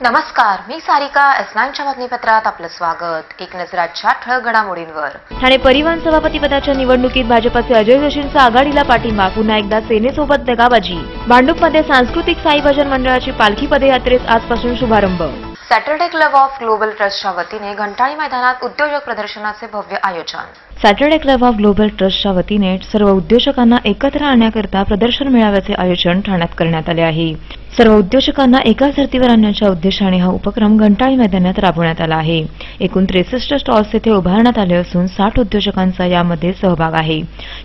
नमस्कार, मी सारिका. S9च्या बातमीपत्रात आपलं स्वागत. एक नजर आजच्या ठळक घडामोडींवर. ठाणे परिवहन सभापती पदाच्या निवडणुकीत भाजपचे अजय जोशींचा आघाडीला पाठिंबा. पुन्हा एकदा सेनेसोबत दगाबाजी. भांडूपमध्ये सांस्कृतिक साई भजन मंडळाची पालखी पदयात्रेस आजपासून शुभारंभ. सॅटर्डे क्लब ऑफ ग्लोबल ट्रस्टच्या वतीने घंटाळी मैदानात उद्योजक प्रदर्शनाचे भव्य आयोजन. सॅटर्डे क्लब ऑफ ग्लोबल ट्रस्टच्या वतीने सर्व उद्योजकांना एकत्र आणण्याकरता प्रदर्शन मेळाव्याचे आयोजन ठाण्यात करण्यात आले आहे. सर्व उद्योजकांना एकाच धर्तीवर आणण्याच्या उद्देशाने हा उपक्रम घंटाळी मैदानात राबवण्यात आला आहे. एकूण 63 स्टॉल्स येथे उभारण्यात आले असून 60 उद्योजकांचा यामध्ये सहभाग आहे.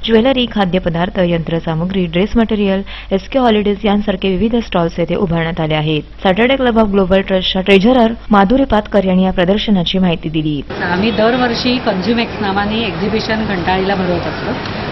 ज्वेलरी, खाद्यपदार्थ, यंत्रसामुग्री, ड्रेस मटेरियल, एसके हॉलिडेज यांसारखे विविध स्टॉल्स येथे उभारण्यात आले आहेत. सॅटर्डे क्लब ऑफ ग्लोबल ट्रस्टच्या ट्रेझरर माधुरी पातकर यांनी या प्रदर्शनाची माहिती दिली. आम्ही दरवर्षी कन्झ्युमेक्स नावाने एक्झिबिशन घंटाळीला भरवत असतो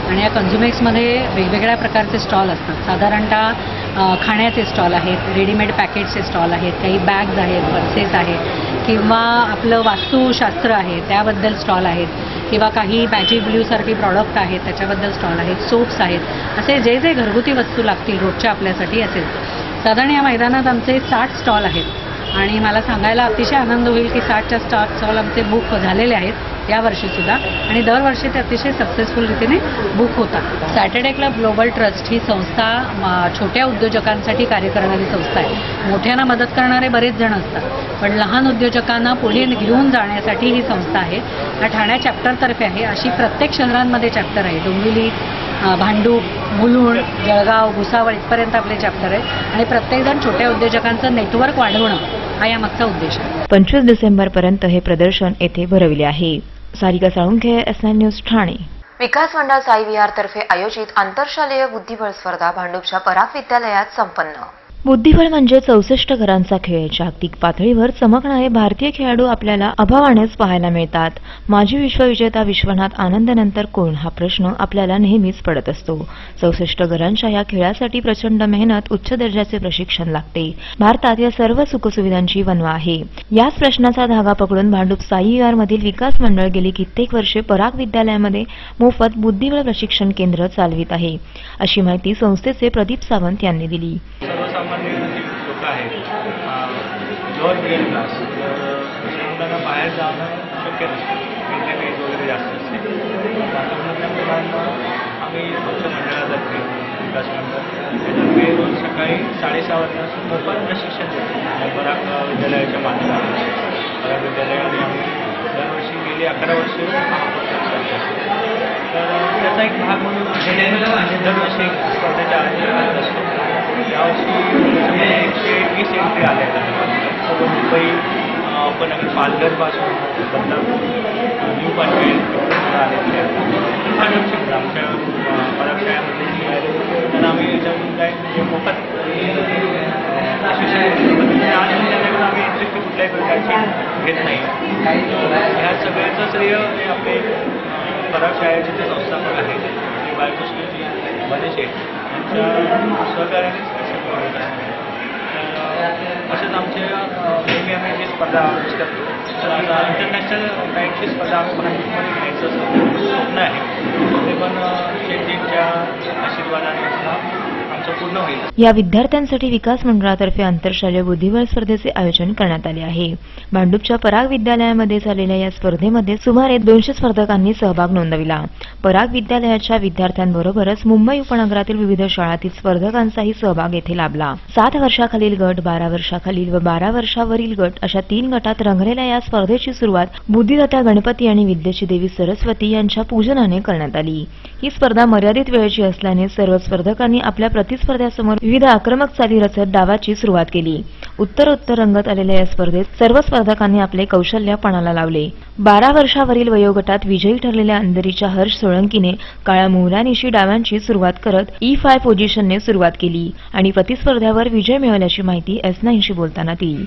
आणि या कन्झ्युमेक्समध्ये वेगवेगळ्या प्रकारचे स्टॉल असतात. साधारणतः खाण्याचे स्टॉल आहेत, रेडीमेड पॅकेटचे स्टॉल आहेत, काही बॅग्स आहेत, पर्सेस आहेत किंवा आपलं वास्तुशास्त्र आहे त्याबद्दल स्टॉल आहेत किंवा काही मॅजिक ब्ल्यूसारखी प्रॉडक्ट आहेत त्याच्याबद्दल स्टॉल आहेत, सोप्स आहेत. असे जे जे घरगुती वस्तू लागतील रोजच्या आपल्यासाठी असेल. साधारण या मैदानात आमचे 60 स्टॉल आहेत आणि मला सांगायला अतिशय आनंद होईल की 60च्या स्टॉल आमचे बुक झालेले आहेत यावर्षीसुद्धा आणि दरवर्षी ते अतिशय सक्सेसफुल रीतीने बुक होतात. सॅटर्डे क्लब ग्लोबल ट्रस्ट ही संस्था छोट्या उद्योजकांसाठी कार्य करणारी संस्था आहे. मोठ्यांना मदत करणारे बरेच जण असतात पण लहान उद्योजकांना पुढे घेऊन जाण्यासाठी ही संस्था आहे. हा ठाण्या चॅप्टरतर्फे आहे. अशी प्रत्येक शहरांमध्ये चॅप्टर आहे. डोंबिवली, भांडूप, मुलुंड, जळगाव, भुसावळ इथपर्यंत आपले चॅप्टर आहे आणि प्रत्येकजण छोट्या उद्योजकांचं नेटवर्क वाढवणं हा यामागचा उद्देश आहे. 25 डिसेंबरपर्यंत हे प्रदर्शन येथे भरविले आहे. Sarika Salunkhe, S9 news, Thane. विकास मंडळ साई विहार तर्फे आयोजित आंतरशालेय बुद्धिबळ स्पर्धा भांडूपच्या पराग विद्यालयात संपन्न. बुद्धिबळ म्हणजे 64 घरांचा खेळ. जागतिक पातळीवर चमकणारे भारतीय खेळाडू आपल्याला अभावानेच पाहायला मिळतात. माजी विश्वविजेता विश्वनाथ आनंदनंतर कोण हा प्रश्न आपल्याला नेहमीच पडत असतो. 64 घरांच्या या खेळासाठी प्रचंड मेहनत, उच्च दर्जाचे प्रशिक्षण लागते. भारतात या सर्व सुखसुविधांची वणवा आहे. याच प्रश्नाचा धागा पकडून भांडूप साई विहार मधील विकास मंडळ गेली कित्येक वर्षे पराग विद्यालयामध्ये मोफत बुद्धिबळ प्रशिक्षण केंद्र चालवित आहे, अशी माहिती संस्थेचे प्रदीप सावंत यांनी दिली. सर्वसामान्य लोक आहेत लोअर मिडल क्लास, मुलांना बाहेर जाणं शक्य नसतं, इंटरनेट वगैरे जास्त असते. त्यामुळे मुलांना आम्ही आमच्या मंडळातर्फे विकास मंडळ रोज सकाळी 6:30 वाजता मोफत प्रशिक्षण देतो. पराग विद्यालयाच्या माध्यमातून पराग विद्यालयाने आम्ही दरवर्षी गेली 11 वर्ष तर त्याचा एक भाग म्हणून दरवर्षी स्पर्धेच्या आयोजन असतो. यावर्षी 120 एंट्री आल्या आहेत. मुंबई, उपनगर, पालघरपासून बदलापूर, न्यू पनवेल आलेले आहेत. आमच्या पराग शाळेमध्ये तर आम्ही याच्यातून काय म्हणजे मोफत प्रशिक्षण आज विद्यालयाकडून आम्ही एंट्री कुठल्याही प्रकारची घेत नाही. ह्या सगळ्याचं श्रेय हे आपले पराग शाळेचे जे संस्थापक आहेत ते बाळकृष्णजी बनेशे यांच्या सहकार्यानेच होत आहे. तर असेच आमचे नेहमी आम्ही जी स्पर्धा आयोजित करतो तर आता इंटरनॅशनल बँकची स्पर्धा आम्ही भांडूपमध्ये घ्यायचं स्वप्न आहे. ते पण शेतीच्या आशीर्वादाने आमचं पूर्ण होईल. या विद्यार्थ्यांसाठी विकास मंडळातर्फे आंतरशालेय बुद्धिबळ स्पर्धेचे आयोजन करण्यात आले आहे. भांडूपच्या पराग विद्यालयामध्ये झालेल्या या स्पर्धेमध्ये सुमारे 200 स्पर्धकांनी सहभाग नोंदविला. पराग विद्यालयाच्या विद्यार्थ्यांबरोबरच मुंबई उपनगरातील विविध शाळांतील स्पर्धकांचाही सहभाग येथे लाभला. 7 वर्षाखालील गट, 12 वर्षाखालील व 12 वर्षावरील गट अशा 3 गटात रंगलेल्या या स्पर्धेची सुरुवात बुद्धिदात्या गणपती आणि विद्येची देवी सरस्वती यांच्या पूजनाने करण्यात आली. ही स्पर्धा मर्यादित वेळेची असल्याने सर्व स्पर्धकांनी आपल्या प्रतिस्पर्ध्यासमोर विविध आक्रमक चाली रचत डावाची सुरुवात केली. उत्तरोत्तर रंगत आलेल्या या स्पर्धेत सर्व स्पर्धकांनी आपले कौशल्य पणाला लावले. 12 वर्षावरील वयोगटात विजयी ठरलेल्या अंधेरीच्या हर्ष सोळंकीने काळ्या मुहऱ्यानिशी डावांची सुरुवात करत E5 पोझिशनने सुरुवात केली आणि प्रतिस्पर्ध्यावर विजय मिळवल्याची माहिती S9शी बोलताना दिली.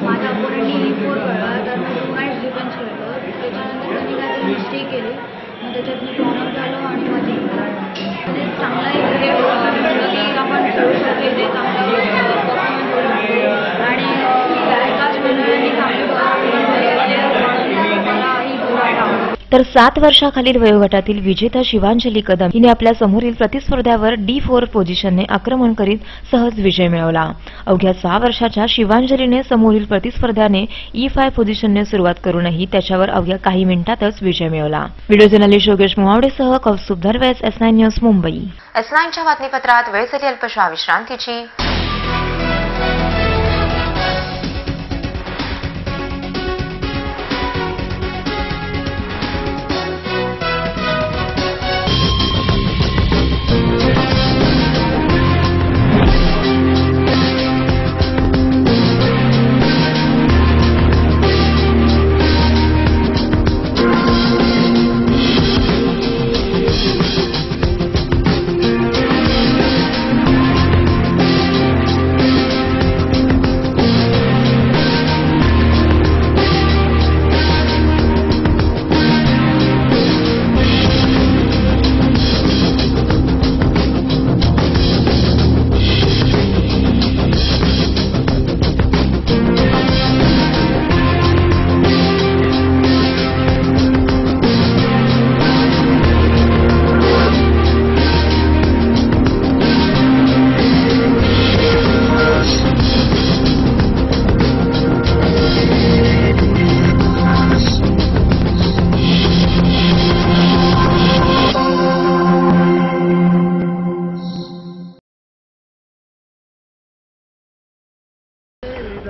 माझ्या अपोनेंटनी E4 कळला तर मी 2 नाईट्स डिफेन्स खेळलो. त्याच्यानंतर त्यांनी काहीतरी मिस्टेक केली मग त्याच्यात मी कॉर्नर झालो आणि माझी म्हणजे चांगला एक क्रिकेट आपण खेळू शकले ते चांगलं परफॉर्मन्स होईल आणि विकास मंडळांनी चांगली परफॉर्मन्स मला ही तर 7 वर्षाखालील वयोगटातील विजेता शिवांजली कदम हिने आपल्या समोरील प्रतिस्पर्ध्यावर D4 पोझिशनने आक्रमण करीत सहज विजय मिळवला. अवघ्या 6 वर्षाच्या शिवांजलीने समोरील प्रतिस्पर्ध्याने E5 पोझिशनने सुरुवात करूनही त्याच्यावर अवघ्या काही मिनिटातच विजय मिळवला. व्हिडिओ जर्नलिस्ट योगेश मोहावडेसह कौस्तुभ दरवेस, S9 न्यूज, मुंबई. S9च्या बातमीपत्रात वेळ झाली अल्पशा विश्रांतीची.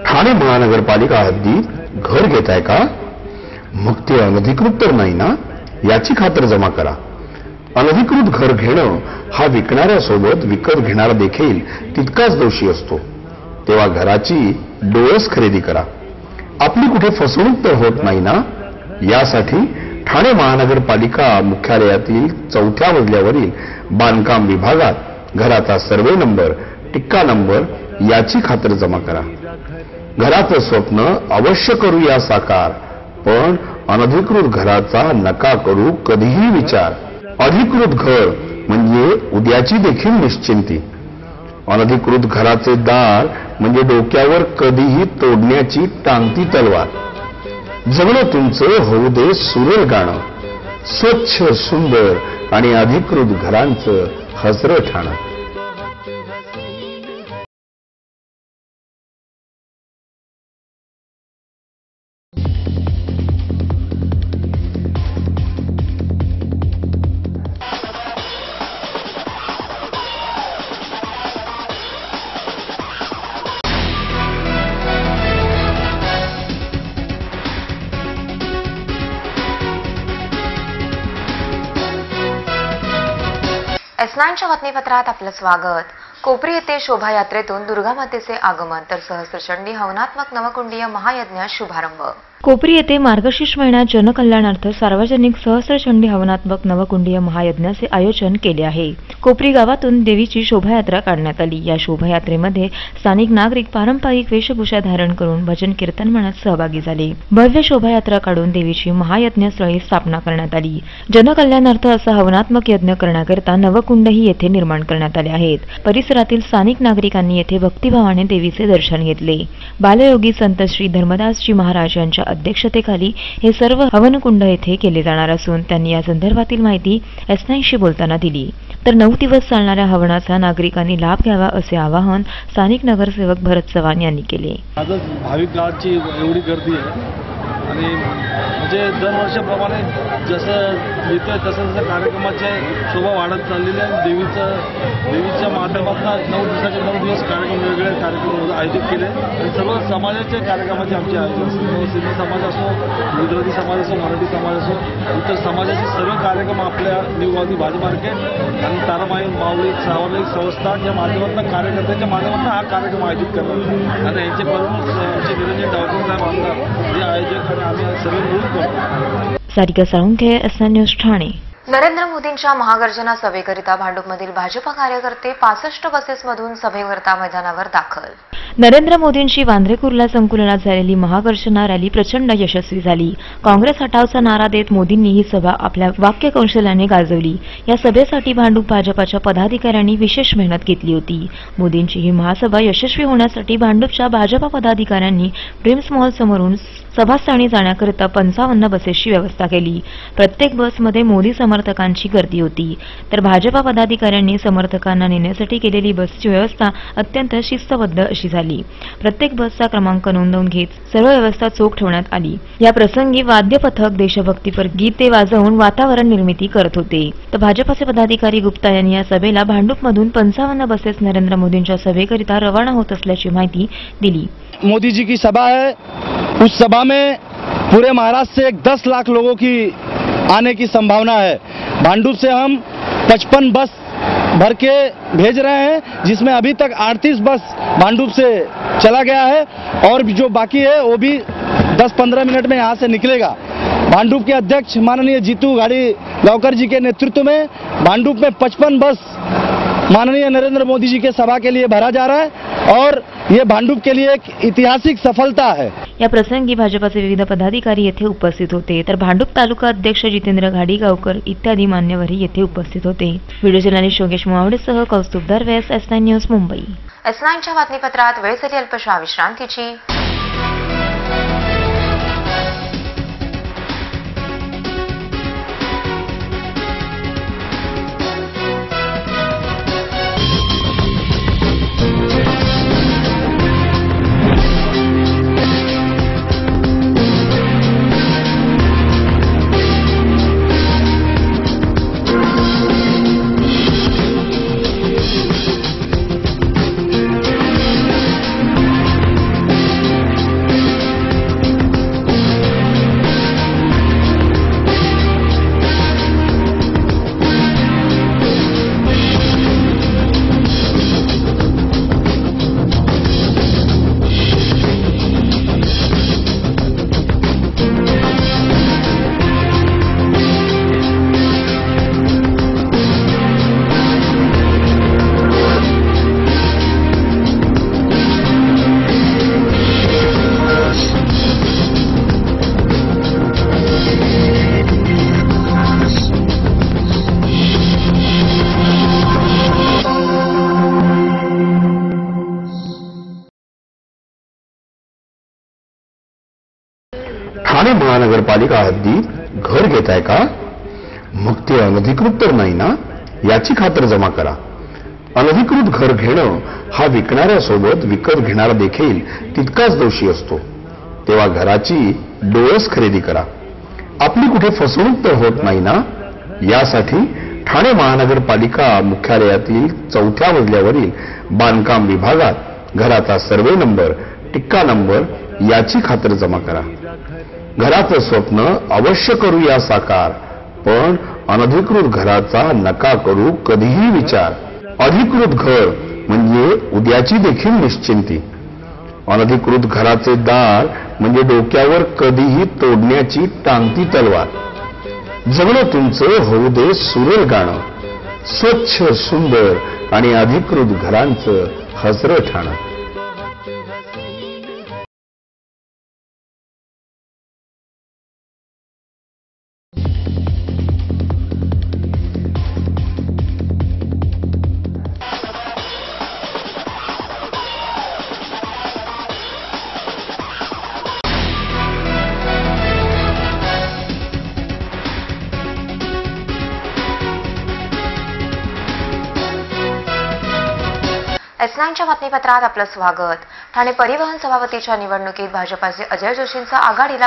ठाणे महानगरपालिका हद्दीत घर घेताय का? मग ते अनधिकृत तर नाही ना, याची खातर जमा करा. अनधिकृत घर घेणं हा विकणाऱ्यासोबत विकत घेणारा देखील तितकाच दोषी असतो. तेव्हा घराची डोळस खरेदी करा. आपली कुठे फसवणूक तर होत नाही ना, यासाठी ठाणे महानगरपालिका मुख्यालयातील 4थ्या मजल्यावरील बांधकाम विभागात घराचा सर्वे नंबर, टिक्का नंबर याची खातर जमा करा. घराचं स्वप्न अवश्य करूया साकार, पण अनधिकृत घराचा नका करू कधीही विचार. अधिकृत घर म्हणजे उद्याची देखील निश्चिंती. अनधिकृत घराचे दार म्हणजे डोक्यावर कधीही तोडण्याची टांगती तलवार. जगणं तुमचं होऊ दे सुरेल गाणं, स्वच्छ सुंदर आणि अधिकृत घरांचं हसरं ठाणं. S9च्या बातमीपत्रात आपलं स्वागत. कोपरी येथे शोभायात्रेतून दुर्गामातेचे आगमन तर सहस्त्रचंडी हवनात्मक नवकुंडीय महायज्ञास शुभारंभ. कोपरी येथे मार्गशीर्ष महिन्यात जनकल्याणार्थ सार्वजनिक सहस्त्रचंडी हवनात्मक नवकुंडीय महायज्ञाचे आयोजन केले आहे. कोपरी गावातून देवीची शोभायात्रा काढण्यात आली. या शोभायात्रेमध्ये स्थानिक नागरिक पारंपरिक वेशभूषा धारण करून भजन कीर्तन म्हणत सहभागी झाले. भव्य शोभायात्रा काढून देवीची महायज्ञस्थळी स्थापना करण्यात आली. जनकल्याणार्थ असा हवनात्मक यज्ञ करण्याकरिता नवकुंडही येथे निर्माण करण्यात आले आहेत. परिसरातील स्थानिक नागरिकांनी येथे भक्तिभावाने देवीचे दर्शन घेतले. बालयोगी संत श्री धर्मदासजी महाराज यांच्या अध्यक्षतेखाली हे सर्व हवनकुंड येथे केले जाणार असून त्यांनी या संदर्भातील माहिती S9शी बोलताना दिली. तर 9 दिवस चालणाऱ्या हवनाचा नागरिकांनी लाभ घ्यावा असे आवाहन स्थानिक नगरसेवक भरत चव्हाण यांनी केले. आजच भाविकांची एवढी गर्दी आहे आणि म्हणजे दरवर्षाप्रमाणे जसं येतं तसं कार्यक्रमाचे शोभा वाढत चाललेले आहे. देवीच्या माध्यमातून 9 दिवसाचे 9 दिवस कार्यक्रम वेगवेगळे कार्यक्रम आयोजित केले आणि सर्व समाजाचे कार्यक्रमाचे आमचे आयोजन असतो. सिंधी समाज असो, गुजराती समाज असो, मराठी समाज असो, इतर समाजाचे सर्व कार्यक्रम आपल्या न्यू गावती भाजी मार्केट आणि तारामाई माऊली सार्वजनिक संस्था या माध्यमातून कार्यकर्त्यांच्या माध्यमातून हा कार्यक्रम आयोजित करतात आणि यांचे प्रमुख आमचे निरंजन डावकर साहेब आमदार हे आयोजक आणि आम्ही सर्व मिळून करतो. Sarika Salunkhe, S9 news, Thane. नरेंद्र मोदींच्या महागर्जना सभेकरिता भांडूपमधील भाजपा कार्यकर्ते 65 बसेसमधून सभेकरिता मैदानावर दाखल. नरेंद्र मोदींची वांद्रे कुर्ला संकुलात झालेली महागर्जना रॅली प्रचंड यशस्वी झाली. काँग्रेस हटावचा नारा देत मोदींनी ही सभा आपल्या वाक्यकौशल्याने गाजवली. या सभेसाठी भांडूप भाजपाच्या पदाधिकाऱ्यांनी विशेष मेहनत घेतली होती. मोदींची ही महासभा यशस्वी होण्यासाठी भांडूपच्या भाजपा पदाधिकाऱ्यांनी ड्रीम्स मॉल समोरून सभास्थानी जाण्याकरिता 55 बसेसची व्यवस्था केली. प्रत्येक बसमध्ये मोदी समर्थकांची गर्दी होती. तर भाजपा पदाधिकाऱ्यांनी समर्थकांना नेण्यासाठी केलेली बसची व्यवस्था अत्यंत शिस्तबद्ध अशी झाली. प्रत्येक बसचा क्रमांक नोंदवून घेत सर्व व्यवस्था चोख ठेवण्यात आली. या प्रसंगी वाद्य पथक देशभक्तीपर गीते वाजवून वातावरण निर्मिती करत होते. तर भाजपाचे पदाधिकारी गुप्ता यांनी या सभेला भांडूपमधून 55 बसेस नरेंद्र मोदींच्या सभेकरिता रवाना होत असल्याची माहिती दिली. मोदी जी की सभा है, उस सभा में पूरे महाराष्ट्र से 10 लाख लोगों की आने की संभावना है. भांडुप से हम 55 बस भर के भेज रहे हैं, जिसमें अभी तक 38 बस भांडुप से चला गया है और जो बाकी है वो भी 10-15 मिनट में यहाँ से निकलेगा. भांडुप के अध्यक्ष माननीय जीतू गाड़ीगांवकर जी के नेतृत्व में भांडुप में 55 बस माननीय नरेंद्र मोदी जी के सभा के लिए भरा जा रहा है और ये भांडुप के लिए एक ऐतिहासिक सफलता है. या प्रसंगी भाजपाचे विविध पदाधिकारी येथे उपस्थित होते. तर भांडूप तालुका अध्यक्ष जितेंद्र घाडीगावकर इत्यादी मान्यवरही येथे उपस्थित होते. व्हिडिओ जर्नलिस्ट योगेश मुवावडेसह कौस्तुभ दरवे, S9 न्यूज, मुंबई. S9च्या बातमीपत्रात वेळ झाली अल्पशा विश्रांतीची. ठाणे महानगरपालिका हद्दीत घर घेताय का? मग ते अनधिकृत तर नाही ना, याची खातर जमा करा. अनधिकृत घर घेणं हा विकणाऱ्यासोबत विकत घेणारा देखील तितकाच दोषी असतो. तेव्हा घराची डोळस खरेदी करा. आपली कुठे फसवणूक तर होत नाही ना, यासाठी ठाणे महानगरपालिका मुख्यालयातील 4थ्या मजल्यावरील बांधकाम विभागात घराचा सर्वे नंबर, टिक्का नंबर याची खातर जमा करा. घराचं स्वप्न अवश्य करूया साकार, पण अनधिकृत घराचा नका करू कधीही विचार. अधिकृत घर म्हणजे उद्याची देखील निश्चिंती. अनधिकृत घराचे दार म्हणजे डोक्यावर कधीही तोडण्याची टांगती तलवार. जगणं तुमचं होऊ दे सुरेल गाणं, स्वच्छ सुंदर आणि अधिकृत घरांचं हसरं ठाणं. S9च्या बातमीपत्रात आपलं स्वागत. ठाणे परिवहन सभापतीच्या निवडणुकीत भाजपाचे अजय जोशींचा आघाडीला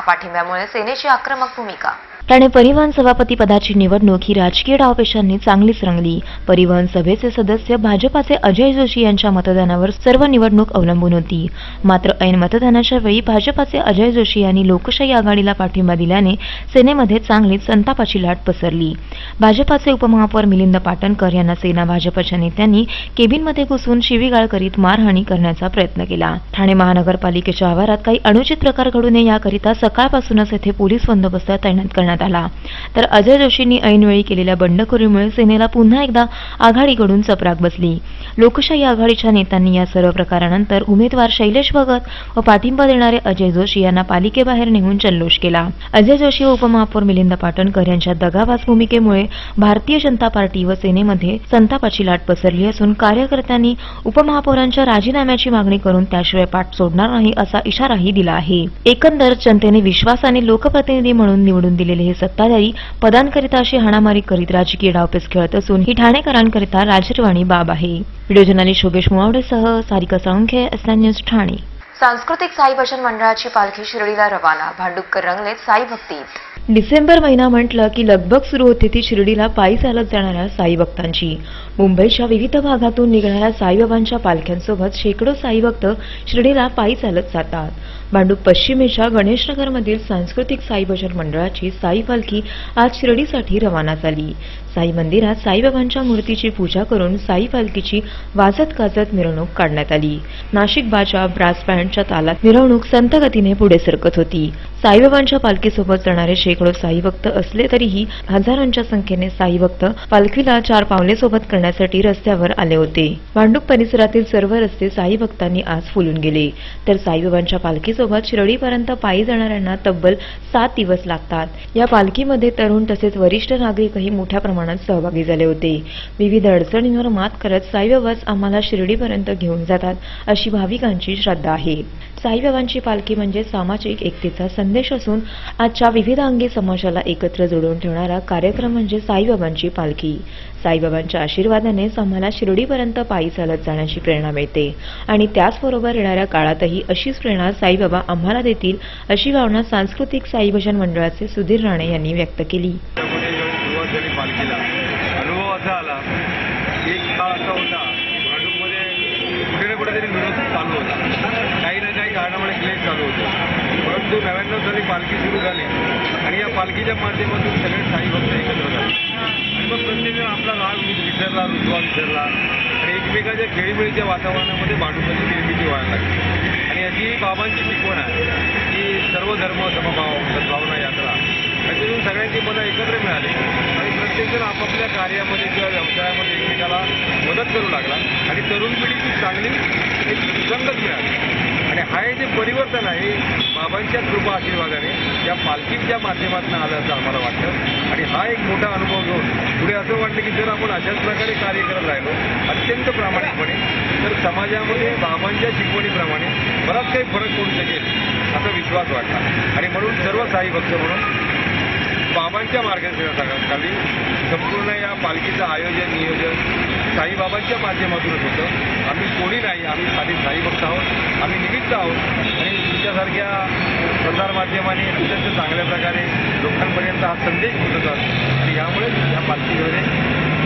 पाठिंब्यामुळे सेनेची आक्रमक भूमिका. ठाणे परिवहन सभापती पदाची निवडणूक ही राजकीय डावपेचांनी चांगलीच रंगली. परिवहन सभेचे सदस्य भाजपाचे अजय जोशी यांच्या मतदानावर सर्व निवडणूक अवलंबून होती. मात्र ऐन मतदानाच्या वेळी भाजपाचे अजय जोशी यांनी लोकशाही आघाडीला पाठिंबा दिल्याने सेनेमध्ये चांगलीच संतापाची लाट पसरली. भाजपाचे उपमहापौर मिलिंद पाटणकर यांना सेना भाजपच्या नेत्यांनी केबिनमध्ये घुसून शिवीगाळ करीत मारहाणी करण्याचा प्रयत्न केला. ठाणे महानगरपालिकेच्या आवारात काही अनुचित प्रकार घडू नये याकरिता सकाळपासूनच येथे पोलीस बंदोबस्त तैनात करण्यात करण्यात आला. तर अजय जोशींनी ऐनवेळी केलेल्या बंडखोरीमुळे सेनेला पुन्हा एकदा आघाडीकडून चपराक बसली. लोकशाही आघाडीच्या नेत्यांनी या सर्व प्रकारानंतर उमेदवार शैलेश भगत व पाठिंबा देणारे अजय जोशी यांना पालिकेबाहेर नेऊन जल्लोष केला. अजय जोशी व उपमहापौर मिलिंद पाटणकर यांच्या दगाबाज भूमिकेमुळे भारतीय जनता पार्टी व सेनेमध्ये संतापाची लाट पसरली असून कार्यकर्त्यांनी उपमहापौरांच्या राजीनाम्याची मागणी करून त्याशिवाय पाठ सोडणार नाही असा इशाराही दिला आहे. एकंदर जनतेने विश्वासाने लोकप्रतिनिधी म्हणून निवडून दिलेले हे सत्ताधारी पदांकरिता अशी हाणामारी करीत राजकीय डावपेच खेळत असून ही ठाणेकरांकरिता लाजिरवाणी बाब आहे. व्हिडिओ जर्नलिस्ट शोभेश मुवावडेसह सारिका साळुंखे, एसएन न्यूज ठाणे. सांस्कृतिक साई भजन मंडळाची पालखी शिर्डीला रवाना. भांडुपकर रंगलेत साई भक्तीत. डिसेंबर महिना म्हटलं की लगबग सुरू होते ती शिर्डीला पायी चालत जाणाऱ्या साई भक्तांची. मुंबईच्या विविध भागातून निघणाऱ्या साईबाबांच्या पालख्यांसोबत शेकडो साई भक्त शिर्डीला पायी चालत जातात. भांडूप पश्चिमेच्या गणेशनगरमधील सांस्कृतिक साई भजन मंडळाची साई पालखी आज शिर्डीसाठी रवाना झाली. साई मंदिरात साईबाबांच्या मूर्तीची पूजा करून साई पालखीची वाजत गाजत मिरवणूक काढण्यात आली. नाशिक बाजा ब्रास बँडच्या तालात मिरवणूक संत गतीने पुढे सरकत होती. साईबाबांच्या पालखीसोबत जाणारे शेकडो साई भक्त असले तरीही हजारांच्या संख्येने साई भक्त पालखीला 4 पावले सोबत करण्यासाठी रस्त्यावर आले होते. भांडूप परिसरातील सर्व रस्ते साई भक्तांनी आज फुलून गेले. तर साईबाबांच्या पालखीसोबत शिर्डीपर्यंत पायी जाणाऱ्यांना तब्बल 7 दिवस लागतात. या पालखीमध्ये तरुण तसेच वरिष्ठ नागरिकही मोठ्या प्रमाणात सहभागी झाले होते. विविध अडचणींवर मात करत साईबाबाच आम्हाला शिर्डीपर्यंत घेऊन जातात अशी भाविकांची श्रद्धा आहे. साईबाबांची पालखी म्हणजे सामाजिक एकतेचा संदेश असून आजच्या विविध अंगी समाजाला एकत्र जोडून ठेवणारा कार्यक्रम म्हणजे साईबाबांची पालखी. साईबाबांच्या आशीर्वादानेच आम्हाला शिर्डीपर्यंत पायी चालत जाण्याची प्रेरणा मिळते आणि त्याचबरोबर येणाऱ्या काळातही अशीच प्रेरणा साईबाबा आम्हाला देतील अशी भावना सांस्कृतिक साई भजन मंडळाचे सुधीर राणे यांनी व्यक्त केली. पालखीला अनुभव असा आला की एक काळ असा होता भांडूपमध्ये कुठे ना कुठेतरी विरोध चालू होता, काही ना काही कारणामुळे क्लेश चालू होते. परंतु 99 साली पालखी सुरू झाली आणि या पालखीच्या माध्यमातून सगळे साई भक्त एकत्र झाले आणि मग प्रत्येकजण आपला राग विसरला, रुजवा विसरला आणि एकमेकाच्या खेळीमेळीच्या वातावरणामध्ये भांडूपची निर्मिती व्हायला लागली. आणि अशी बाबांची शिकवण आहे की सर्व धर्म समभाव सद्भावना यात्रा त्याच्यातून सगळ्यांची मनं एकत्र मिळाली आणि प्रत्येकजण आपापल्या कार्यामध्ये किंवा व्यवसायामध्ये एकमेकाला मदत करू लागला आणि तरुण पिढीची चांगली एक सुसंगत मिळाली. आणि हा जे परिवर्तन आहे बाबांच्या कृपा आशीर्वादाने या पालखीच्या माध्यमातून आलं असं आम्हाला वाटतं. आणि हा एक मोठा अनुभव घेऊन पुढे असं वाटतं की जर आपण अशाच प्रकारे कार्य करत राहिलो अत्यंत प्रामाणिकपणे तर समाजामध्ये बाबांच्या शिकवणीप्रमाणे बराच काही फरक पडू शकेल असा विश्वास वाटला. आणि म्हणून सर्व साई भक्त म्हणून बाबांच्या मार्गदर्शनाखाली संपूर्ण या पालखीचं आयोजन नियोजन साईबाबांच्या माध्यमातूनच होतं. आम्ही कोणी नाही, आम्ही खाली साई भक्त आहोत, आम्ही निमित्त आहोत. आणि तुमच्यासारख्या प्रसारमाध्यमांनी अत्यंत चांगल्या प्रकारे लोकांपर्यंत हा संदेश पोहोचवतात आणि यामुळे या पालखीमध्ये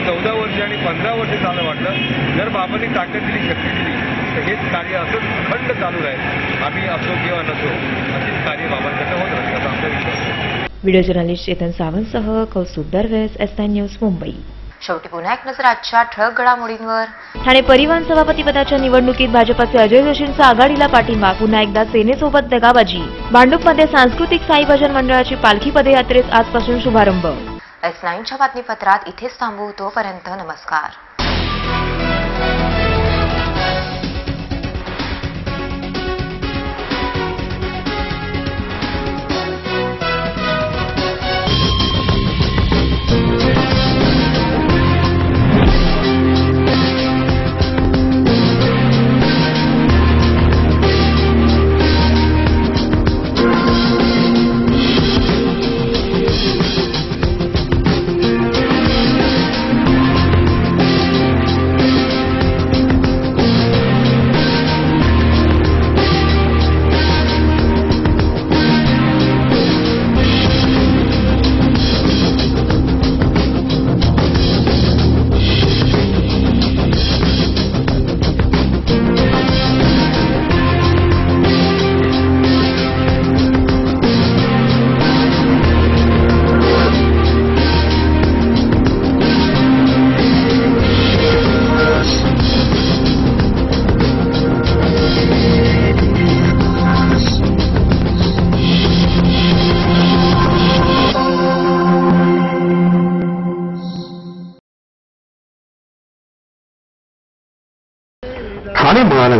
14 वर्ष आणि 15 वर्ष चालू वाटलं. जर बाबांनी ताकद दिली, शक्ती दिली तर हेच कार्य असंच अखंड चालू राहील. आम्ही असो किंवा नसो अशीच कार्य बाबांकडे होत राहतील असा आमचा विश्वास आहे. व्हिडिओ जर्नलिस्ट चेतन सावंतसह कौस्तुभ दरवेस, एसएन न्यूज मुंबई. शेवटी पुन्हा एक नजर आजच्या ठळक घडामोडींवर. ठाणे परिवहन सभापतीपदाच्या निवडणुकीत भाजपाचे अजय जोशींचा आघाडीला पाठिंबा, पुन्हा एकदा सेनेसोबत दगाबाजी. भांडूपमध्ये सांस्कृतिक साई भजन मंडळाची पालखी पदयात्रेस आजपासून शुभारंभ. S9च्या बातमीपत्रात इथेच थांबू. तोपर्यंत नमस्कार.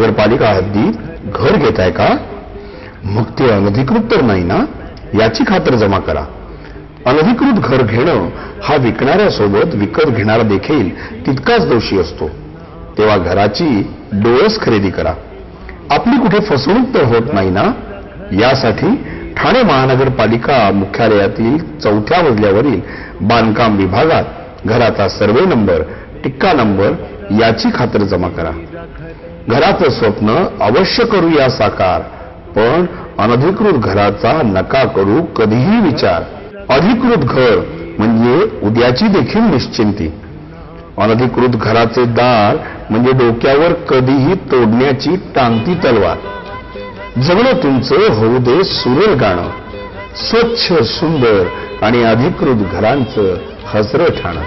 महानगरपालिका हद्दीत घर घेताय का? मग ते अनधिकृत तर नाही ना, याची खातर जमा करा. अनधिकृत घर घेणं हा विकणाऱ्यासोबत विकत घेणारा देखील तितकाच दोषी असतो. तेव्हा घराची डोळस खरेदी करा. आपली कुठे फसवणूक तर होत नाही ना, यासाठी ठाणे महानगरपालिका मुख्यालयातील 4थ्या मजल्यावरील बांधकाम विभागात घराचा सर्वे नंबर, टिक्का नंबर याची खातर जमा करा. घराचं स्वप्न अवश्य करूया साकार, पण अनधिकृत घराचा नका करू कधीही विचार. अधिकृत घर म्हणजे उद्याची देखील निश्चिंती. अनधिकृत घराचे दार म्हणजे डोक्यावर कधीही तोडण्याची टांगती तलवार. जगणं तुमचं होऊ दे सुरेल गाणं, स्वच्छ सुंदर आणि अधिकृत घरांचं हसरं ठाणं.